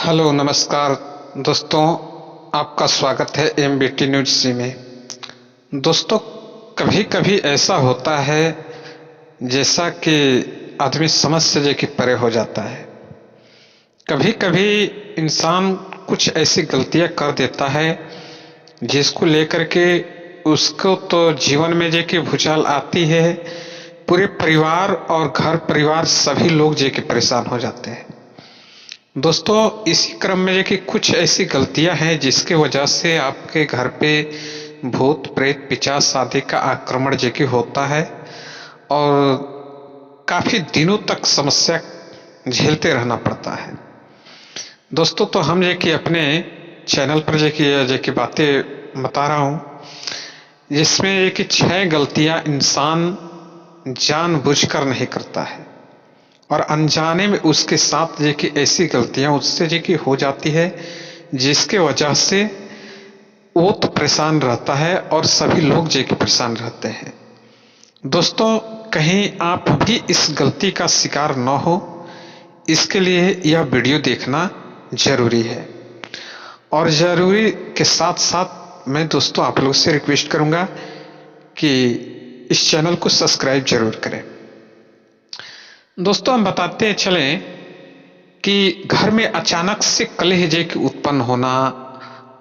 Hello नमस्कार दोस्तों, आपका स्वागत है एमबीटी न्यूज सी में। दोस्तों, कभी कभी ऐसा होता है जैसा कि आदमी समझ से कि परे हो जाता है। कभी कभी इंसान कुछ ऐसी गलतियां कर देता है जिसको लेकर के उसको तो जीवन में कि भूचाल आती है। पूरे परिवार और घर परिवार सभी लोग कि परेशान हो जाते हैं। दोस्तों, इसी क्रम में कि कुछ ऐसी गलतियां हैं जिसके वजह से आपके घर पे भूत प्रेत पिशाच आदि का आक्रमण कि होता है और काफी दिनों तक समस्या झेलते रहना पड़ता है। दोस्तों, तो हम कि अपने चैनल पर कि बातें बता रहा हूं, जिसमें कि 6 गलतियां इंसान जानबूझकर नहीं करता है और अनजाने में उसके साथ कि ऐसी गलतियां उससे कि हो जाती है जिसके वजह से वो तो परेशान रहता है और सभी लोग कि परेशान रहते हैं। दोस्तों, कहीं आप भी इस गलती का शिकार न हो, इसके लिए यह वीडियो देखना जरूरी है। और जरूरी के साथ साथ मैं दोस्तों आप लोग से रिक्वेस्ट करूंगा कि इस चैनल को सब्सक्राइब जरूर करें। दोस्तों, हम बताते चलें कि घर में अचानक से कलह कि उत्पन्न होना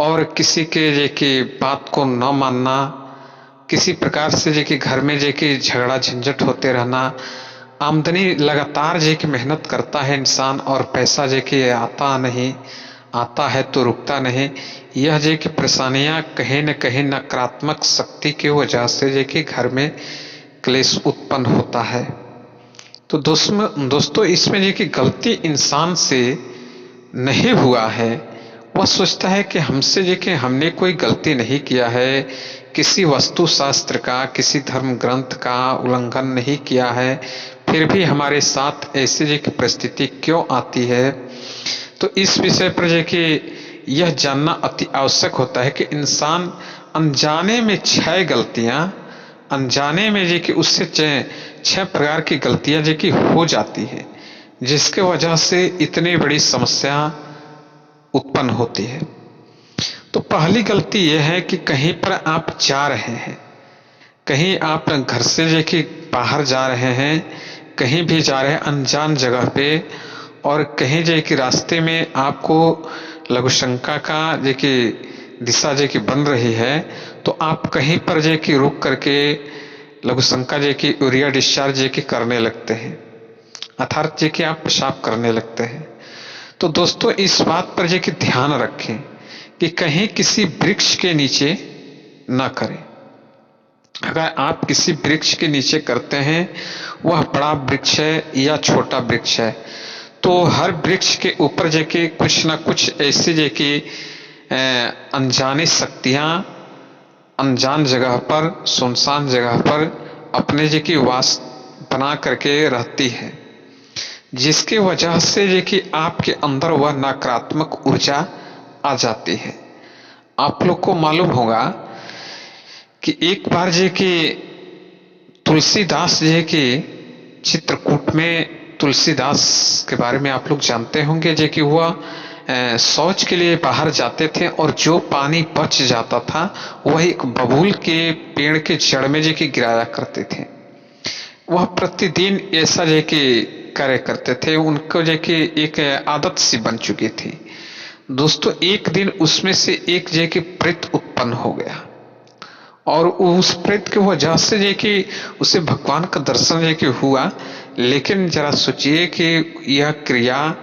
और किसी के कि बात को न मानना, किसी प्रकार से कि घर में कि झगड़ा झंझट होते रहना, आमदनी लगातार कि मेहनत करता है इंसान और पैसा कि आता है तो रुकता नहीं। यह कि परेशानियां कहीं न कहीं नकारात्मक शक्ति की वजह से कि घर में क्लेश उत्पन्न होता है। तो दोस्तों इसमें कि गलती इंसान से नहीं हुआ है। वह सोचता है कि हमसे कि हमने कोई गलती नहीं किया है, किसी वस्तु शास्त्र का, किसी धर्म ग्रंथ का उल्लंघन नहीं किया है, फिर भी हमारे साथ ऐसी कि परिस्थिति क्यों आती है। तो इस विषय पर कि यह जानना अति आवश्यक होता है कि इंसान अनजाने में 6 गलतियां, अनजाने में कि उससे 6 प्रकार की गलतियां कि हो जाती है, जिसके वजह से इतनी बड़ी समस्या उत्पन्न होती है। तो पहली गलती यह है कि कहीं पर आप जा रहे हैं, कहीं आप घर से कि बाहर जा रहे हैं, कहीं भी जा रहे हैं अनजान जगह पे, और कहीं कि रास्ते में आपको लघु शंका का कि दिशा कि बन रही है, तो आप कहीं पर कि रुक करके लघु शंका कि यूरिया डिस्चार्ज कि करने लगते हैं, अर्थात कि आप पेशाब करने लगते हैं। तो दोस्तों, इस बात पर कि ध्यान रखें कि कहीं किसी वृक्ष के नीचे ना करें। अगर आप किसी वृक्ष के नीचे करते हैं, वह बड़ा वृक्ष है या छोटा वृक्ष है, तो हर वृक्ष के ऊपर कि कुछ ना कुछ ऐसी कि अनजानी शक्तियां अनजान जगह पर, सुनसान जगह पर अपने कि वास बना करके रहती है, जिसके वजह से कि आपके अंदर वह नकारात्मक ऊर्जा आ जाती है। आप लोग को मालूम होगा कि एक बार कि तुलसीदास कि चित्रकूट में, तुलसीदास के बारे में आप लोग जानते होंगे कि वह शौच के लिए बाहर जाते थे और जो पानी बच जाता था वह एक बबूल के पेड़ के जड़ में कि गिराया करते थे। वह प्रतिदिन ऐसा कि कार्य करते थे, उनको कि एक आदत सी बन चुकी थी। दोस्तों, एक दिन उसमें से एक कि प्रेत उत्पन्न हो गया और उस प्रेत की वजह से कि उसे भगवान का दर्शन कि हुआ। लेकिन जरा सोचिए कि यह क्रिया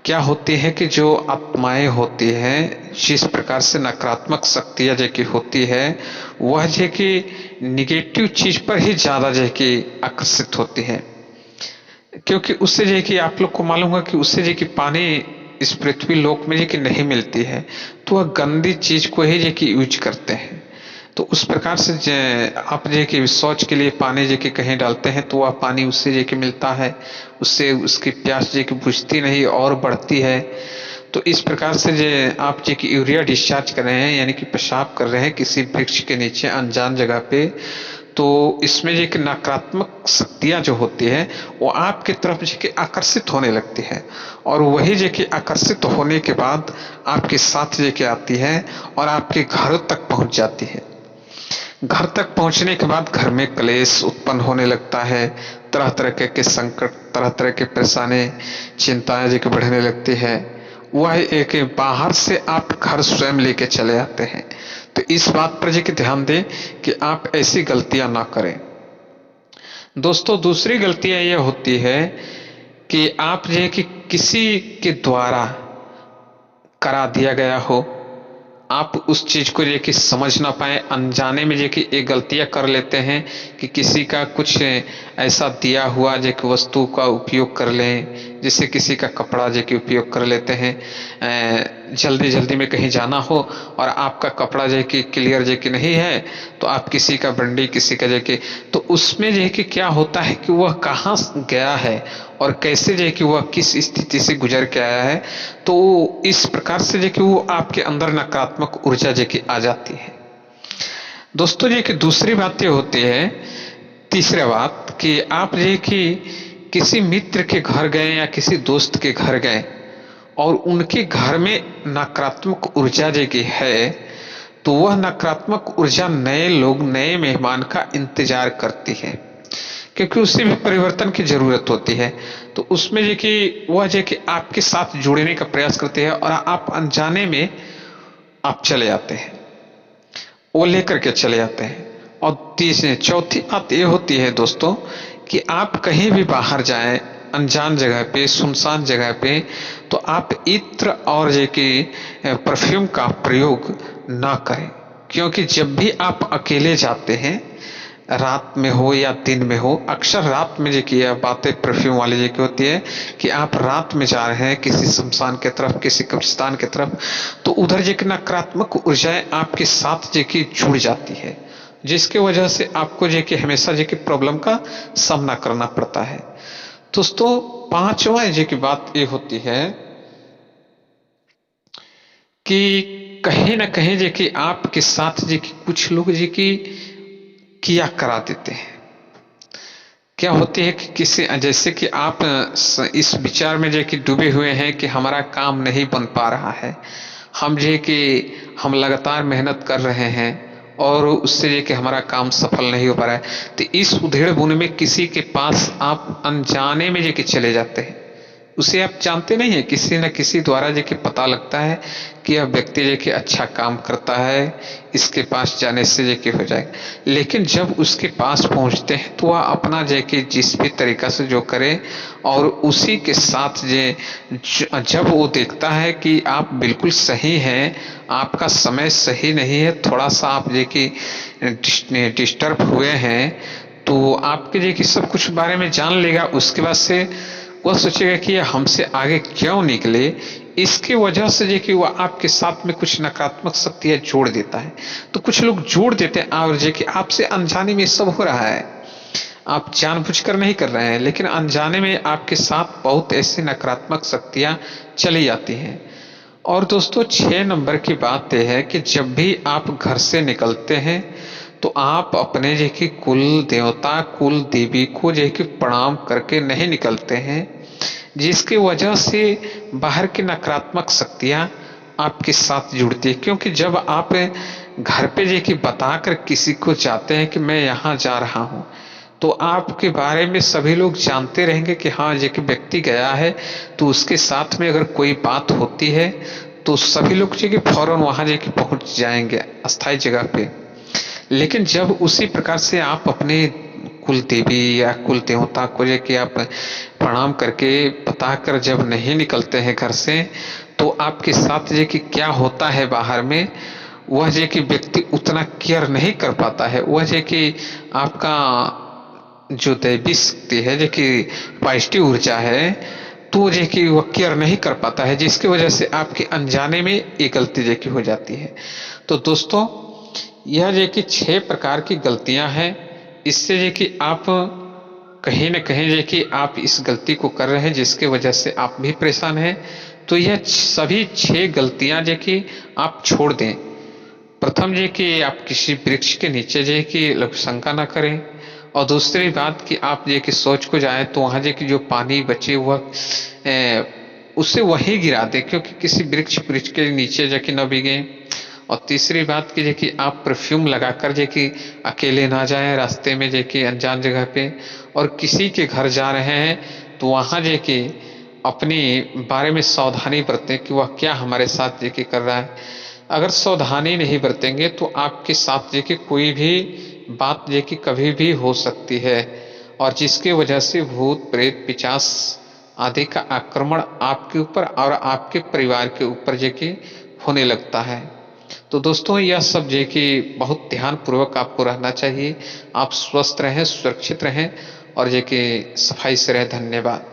क्या होती है कि जो आत्माएं होती हैं, जिस प्रकार से नकारात्मक शक्तियां कि होती है, वह कि निगेटिव चीज पर ही ज्यादा कि आकर्षित होती है। क्योंकि उससे कि आप लोग को मालूम है कि उससे कि पानी इस पृथ्वी लोक में कि नहीं मिलती है, तो वह गंदी चीज को ही कि यूज करते हैं। तो उस प्रकार से आप कि शौच के लिए पानी कि कहीं डालते हैं, तो वह पानी उससे कि मिलता है, उससे उसकी प्यास कि बुझती नहीं और बढ़ती है। तो इस प्रकार से आप कि यूरिया डिस्चार्ज कर रहे हैं, यानी कि पेशाब कर रहे हैं किसी वृक्ष के नीचे अनजान जगह पे, तो इसमें जो कि नकारात्मक शक्तियाँ जो होती है वो आपकी तरफ जो कि आकर्षित होने लगती है, और वही जो कि आकर्षित होने के बाद आपके साथ जो कि आती है और आपके घर तक पहुंच जाती है। घर तक पहुंचने के बाद घर में क्लेश उत्पन्न होने लगता है, तरह तरह के संकट, तरह तरह के परेशानी, चिंताएं जो कि बढ़ने लगती है। वह एक बाहर से आप घर स्वयं लेके चले आते हैं। तो इस बात पर जी कि ध्यान दें कि आप ऐसी गलतियां ना करें। दोस्तों, दूसरी गलतियां यह होती है कि आप जो है कि किसी के द्वारा करा दिया गया हो, आप उस चीज को जो कि समझ ना पाए, अनजाने में जो कि एक गलतियां कर लेते हैं कि किसी का कुछ ऐसा दिया हुआ जो कि वस्तु का उपयोग कर लें, जैसे किसी का कपड़ा जो कि उपयोग कर लेते हैं, जल्दी जल्दी में कहीं जाना हो और आपका कपड़ा जो कि क्लियर जो कि नहीं है, तो आप किसी का बंडी, किसी का जो कि, तो उसमें जो है कि क्या होता है कि वह कहाँ गया है और कैसे जो है कि वह किस स्थिति से गुजर के आया है, तो इस प्रकार से जो कि वो आपके अंदर नकारात्मक ऊर्जा जो कि आ जाती है। दोस्तों, जो कि दूसरी बात ये होती है, तीसरी बात कि आप जो कि किसी मित्र के घर गए या किसी दोस्त के घर गए और उनके घर में नकारात्मक ऊर्जा जो कि है, तो वह नकारात्मक ऊर्जा नए लोग, नए मेहमान का इंतजार करती है, क्योंकि उससे भी परिवर्तन की जरूरत होती है। तो उसमें जो कि वह जो कि आपके साथ जुड़ने का प्रयास करते हैं और आप अनजाने में आप चले जाते हैं, वो लेकर के चले जाते हैं। और चौथी बात ये होती है दोस्तों कि आप कहीं भी बाहर जाएं, अनजान जगह पे, सुनसान जगह पे, तो आप इत्र और जो कि परफ्यूम का प्रयोग ना करें, क्योंकि जब भी आप अकेले जाते हैं, रात में हो या दिन में हो, अक्सर रात में जो कि यह बातें परफ्यूम वाली जो की होती है कि आप रात में जा रहे हैं किसी शमशान की तरफ, किसी कब्रिस्तान की तरफ, तो उधर जो कि नकारात्मक ऊर्जाएं आपके साथ जो कि जुड़ जाती है, जिसके वजह से आपको जो कि हमेशा जो कि प्रॉब्लम का सामना करना पड़ता है। दोस्तों, पांचवा जो की बात ये होती है कि कहीं ना कहीं जो कि आपके साथ जो कि कुछ लोग जो कि किया करा देते हैं। क्या होती है कि किसी, जैसे कि आप इस विचार में जो कि डूबे हुए हैं कि हमारा काम नहीं बन पा रहा है, हम जो कि हम लगातार मेहनत कर रहे हैं और उससे जो कि हमारा काम सफल नहीं हो पा रहा है, तो इस उधेड़ बुन में किसी के पास आप अनजाने में जो कि चले जाते हैं। उसे आप जानते नहीं है, किसी न किसी द्वारा जो कि पता लगता है कि यह व्यक्ति जो कि अच्छा काम करता है, इसके पास जाने से जो कि हो जाएगा। लेकिन जब उसके पास पहुंचते हैं तो वह अपना जो कि जिस भी तरीका से जो करे, और उसी के साथ जब वो देखता है कि आप बिल्कुल सही हैं, आपका समय सही नहीं है, थोड़ा सा आप जो कि डिस्टर्ब हुए हैं, तो आपके जो कि सब कुछ बारे में जान लेगा। उसके बाद से वह सोचेगा कि यह हमसे आगे क्यों निकले, इसकी वजह से जो कि वह आपके साथ में कुछ नकारात्मक शक्तियां जोड़ देता है। तो कुछ लोग जोड़ देते हैं और जो कि आपसे अनजाने में सब हो रहा है, आप जानबूझकर नहीं कर रहे हैं, लेकिन अनजाने में आपके साथ बहुत ऐसी नकारात्मक शक्तियां चली जाती हैं। और दोस्तों, 6 नंबर की बात यह है कि जब भी आप घर से निकलते हैं तो आप अपने जो कि कुल देवता, कुल देवी को जो कि प्रणाम करके नहीं निकलते हैं, जिसकी वजह से बाहर की नकारात्मक शक्तियां आपके साथ जुड़ती है। क्योंकि जब आप घर पे जो कि बताकर किसी को जाते हैं कि मैं यहाँ जा रहा हूँ, तो आपके बारे में सभी लोग जानते रहेंगे कि हाँ ये कि व्यक्ति गया है, तो उसके साथ में अगर कोई बात होती है तो सभी लोग जो कि फौरन वहां जो कि पहुंच जाएंगे अस्थायी जगह पे। लेकिन जब उसी प्रकार से आप अपने कुल देवी या कुल देवता को जो कि आप प्रणाम करके बताकर जब नहीं निकलते हैं घर से, तो आपके साथ जो कि क्या होता है बाहर में, वह जो कि व्यक्ति उतना केयर नहीं कर पाता है। वह जो कि आपका जो दैवी शक्ति है, जो कि पॉजिटिव ऊर्जा है, तो जो कि वह केयर नहीं कर पाता है, जिसकी वजह से आपके अनजाने में एक गलती जो कि हो जाती है। तो दोस्तों, यह जो कि 6 प्रकार की गलतियां हैं, इससे जो कि आप कहीं न कहीं जो कि आप इस गलती को कर रहे हैं, जिसके वजह से आप भी परेशान हैं। तो यह सभी 6 गलतियां जो कि आप छोड़ दें, प्रथम जे कि आप किसी वृक्ष के नीचे जे कि लघु शंका न करें, और दूसरी बात कि आप जे कि सोच को जाए तो वहाँ जे कि जो पानी बचे हुआ उसे वहीं गिरा दे, क्योंकि किसी वृक्ष वृक्ष के नीचे जाके न भीगे। और तीसरी बात की जे कि आप परफ्यूम लगाकर जे कि अकेले ना जाएं रास्ते में जे कि अनजान जगह पे, और किसी के घर जा रहे हैं तो वहाँ जे कि अपनी बारे में सावधानी बरतें कि वह क्या हमारे साथ जे कि कर रहा है। अगर सावधानी नहीं बरतेंगे तो आपके साथ जे कि कोई भी बात जे कि कभी भी हो सकती है, और जिसकी वजह से भूत प्रेत पिशाच आदि का आक्रमण आपके ऊपर और आपके परिवार के ऊपर जे कि होने लगता है। तो दोस्तों यह सब जे कि बहुत ध्यान पूर्वक आपको रहना चाहिए। आप स्वस्थ रहें, सुरक्षित रहें और जे कि सफाई से रहें। धन्यवाद।